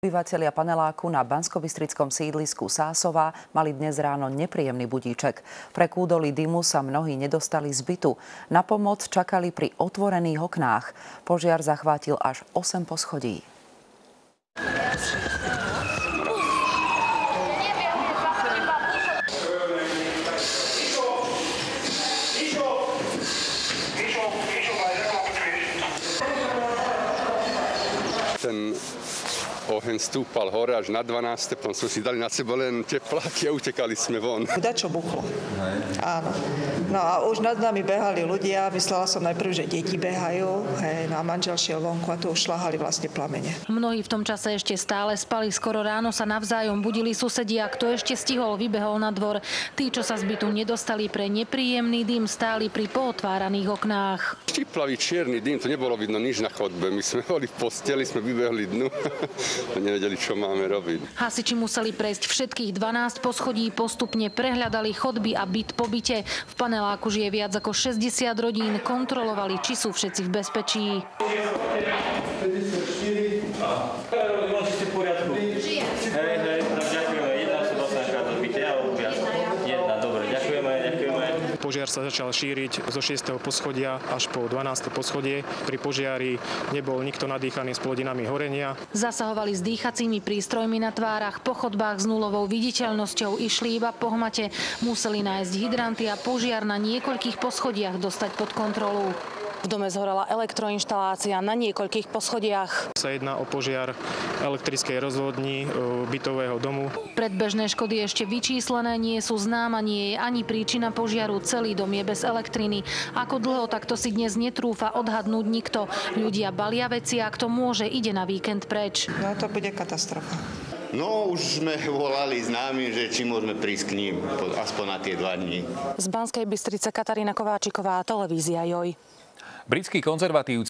Obyvatelia paneláku na banskobystrickom sídlisku Sásová mali dnes ráno nepríjemný budíček. Pre kúdoly dymu sa mnohí nedostali z bytu. Na pomoc čakali pri otvorených oknách. Požiar zachvátil až 8 poschodí. Ten oheň stúpal hore až na 12. Potom sme si dali na sebe len tepláky a utekali sme von. Dačo buchlo. Áno. No a už nad nami behali ľudia. Myslela som najprv, že deti behajú. No a manžel šiel vonku a tu už šľahali vlastne plamene. Mnohí v tom čase ešte stále spali. Skoro ráno sa navzájom budili susedia. Kto ešte stihol, vybehol na dvor. Tí, čo sa z bytu nedostali pre nepríjemný dym, stáli pri pootváraných oknách. Štiplavý čierny dym, to nebolo vidno nič na chodbe. My sme boli v posteli, sme vybehli dnu. Nevedeli, čo máme robiť. Hasiči museli prejsť všetkých 12 poschodí, postupne prehľadali chodby a byt po byte. V paneláku žije viac ako 60 rodín, kontrolovali, či sú všetci v bezpečí. Požiar sa začal šíriť zo 6. poschodia až po 12. poschodie. Pri požiari nebol nikto nadýchaný s plodinami horenia. Zasahovali s dýchacími prístrojmi na tvárach, po chodbách s nulovou viditeľnosťou, išli iba po hmate. Museli nájsť hydranty a požiar na niekoľkých poschodiach dostať pod kontrolu. V dome zhorela elektroinštalácia na niekoľkých poschodiach. Sa jedná o požiar elektrickej rozvodni bytového domu. Predbežné škody ešte vyčíslené nie sú, známa nie je ani príčina požiaru. Celý dom je bez elektriny. Ako dlho, takto si dnes netrúfa odhadnúť nikto. Ľudia balia veci a kto môže, ide na víkend preč. No to bude katastrofa. No, už sme volali známym, že či môžeme prísť k ním, aspoň na tie 2 dní. Z Banskej Bystrice Katarína Kováčiková, televízia JOJ. Britskí konzervatívci